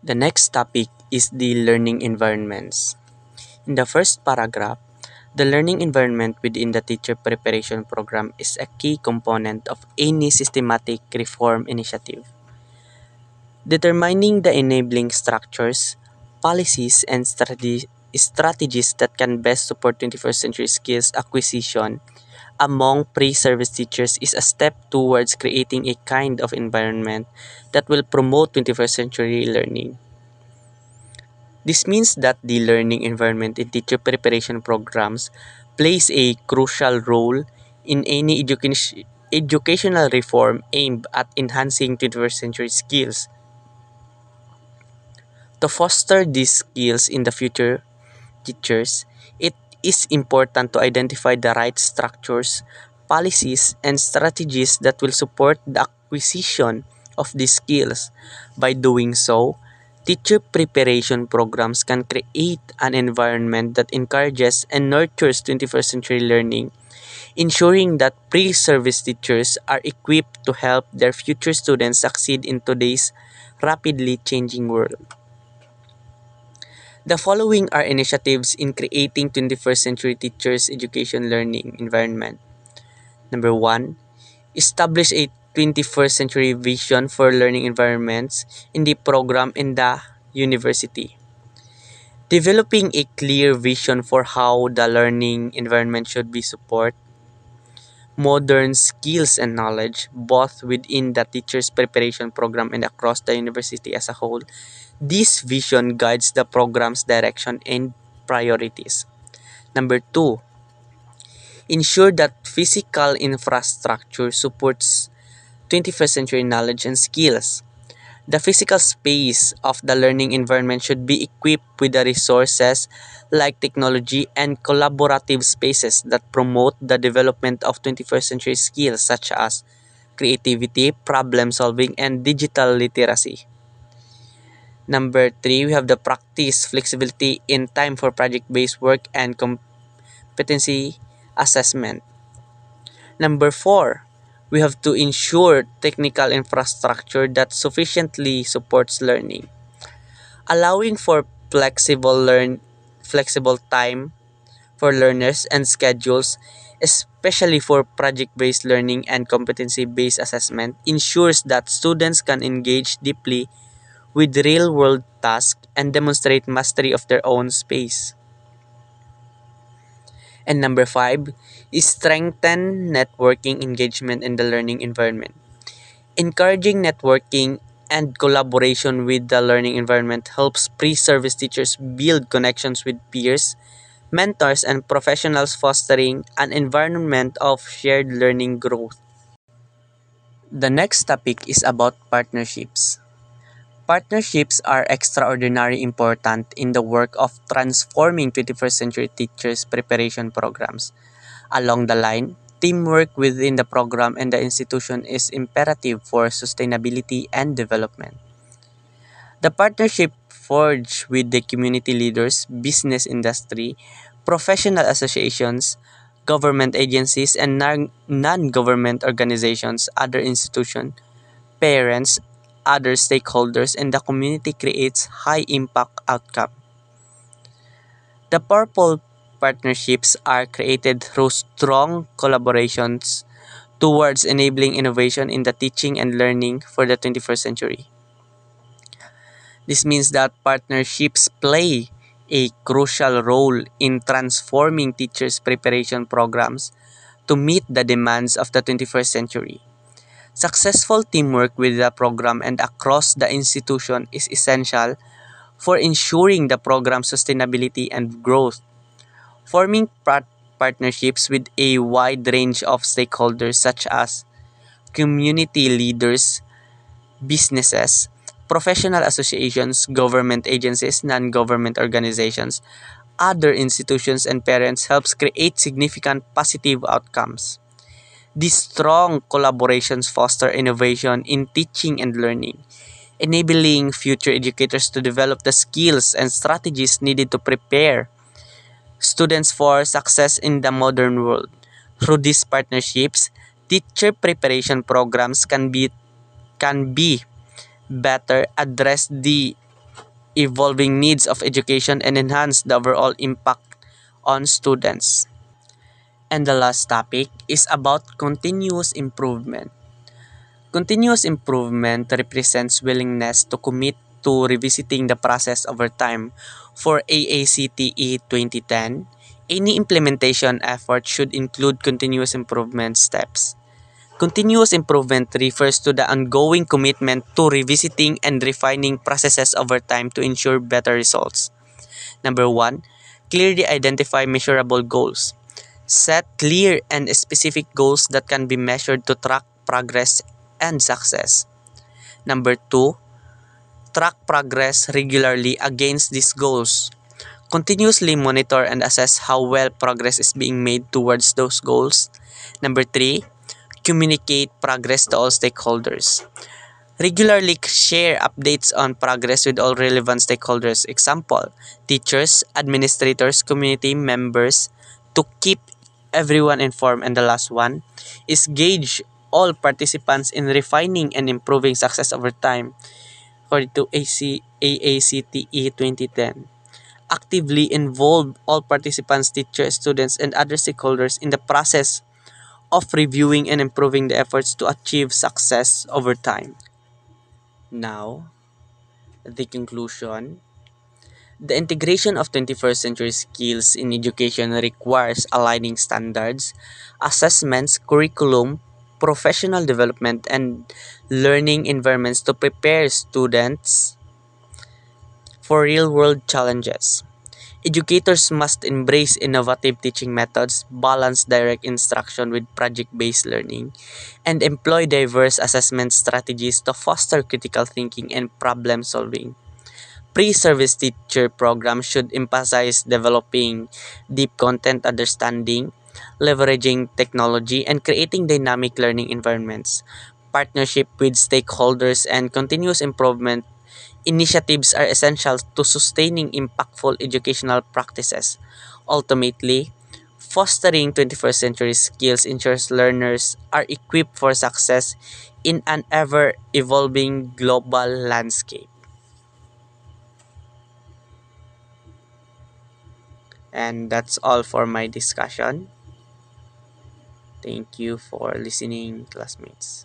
The next topic is the learning environments. In the first paragraph, the learning environment within the teacher preparation program is a key component of any systematic reform initiative. Determining the enabling structures, policies, and strategies that can best support 21st century skills acquisition among pre-service teachers is a step towards creating a kind of environment that will promote 21st century learning. This means that the learning environment in teacher preparation programs plays a crucial role in any educational reform aimed at enhancing 21st century skills. To foster these skills in the future teachers, it is important to identify the right structures, policies, and strategies that will support the acquisition of these skills. By doing so, teacher preparation programs can create an environment that encourages and nurtures 21st century learning, ensuring that pre-service teachers are equipped to help their future students succeed in today's rapidly changing world. The following are initiatives in creating 21st century teachers' education learning environment. Number 1, establish a 21st century vision for learning environments in the program in the university. Developing a clear vision for how the learning environment should be support modern skills and knowledge both within the teacher's preparation program and across the university as a whole. This vision guides the program's direction and priorities. Number 2, ensure that physical infrastructure supports 21st century knowledge and skills. The physical space of the learning environment should be equipped with the resources like technology and collaborative spaces that promote the development of 21st century skills such as creativity, problem solving, and digital literacy. Number 3, we have the practice flexibility in time for project-based work and competency assessment. Number 4, we have to ensure technical infrastructure that sufficiently supports learning, allowing for flexible time for learners and schedules, especially for project-based learning and competency-based assessment, ensures that students can engage deeply with real-world tasks and demonstrate mastery of their own space. And number 5 is strengthen networking engagement in the learning environment. Encouraging networking and collaboration with the learning environment helps pre-service teachers build connections with peers, mentors, and professionals, fostering an environment of shared learning growth. The next topic is about partnerships. Partnerships are extraordinarily important in the work of transforming 21st century teachers' preparation programs. Along the line, teamwork within the program and the institution is imperative for sustainability and development. The partnership forged with the community leaders, business industry, professional associations, government agencies, and non-government organizations, other institutions, parents, other stakeholders, and the community creates high-impact outcome. The purple partnerships are created through strong collaborations towards enabling innovation in the teaching and learning for the 21st century. This means that partnerships play a crucial role in transforming teachers' preparation programs to meet the demands of the 21st century. Successful teamwork with the program and across the institution is essential for ensuring the program's sustainability and growth. Forming partnerships with a wide range of stakeholders such as community leaders, businesses, professional associations, government agencies, non-government organizations, other institutions, and parents helps create significant positive outcomes. These strong collaborations foster innovation in teaching and learning, enabling future educators to develop the skills and strategies needed to prepare students for success in the modern world. Through these partnerships, teacher preparation programs can be better address the evolving needs of education and enhance the overall impact on students. And the last topic is about continuous improvement. Continuous improvement represents willingness to commit to revisiting the process over time. For AACTE 2010, any implementation effort should include continuous improvement steps. Continuous improvement refers to the ongoing commitment to revisiting and refining processes over time to ensure better results. Number one, clearly identify measurable goals. Set clear and specific goals that can be measured to track progress and success. Number two, track progress regularly against these goals. Continuously monitor and assess how well progress is being made towards those goals. Number three, communicate progress to all stakeholders. Regularly share updates on progress with all relevant stakeholders. Example, teachers, administrators, community members, to keep everyone informed. And the last one is gauge all participants in refining and improving success over time. According to AACTE 2010, actively involve all participants, teachers, students, and other stakeholders in the process of reviewing and improving the efforts to achieve success over time. Now, the conclusion. The integration of 21st century skills in education requires aligning standards, assessments, curriculum, professional development, and learning environments to prepare students for real world challenges. Educators must embrace innovative teaching methods, balance direct instruction with project based learning, and employ diverse assessment strategies to foster critical thinking and problem solving. Pre-service teacher programs should emphasize developing deep content understanding, leveraging technology, and creating dynamic learning environments. Partnership with stakeholders and continuous improvement initiatives are essential to sustaining impactful educational practices. Ultimately, fostering 21st century skills ensures learners are equipped for success in an ever evolving global landscape. And that's all for my discussion. Thank you for listening, classmates.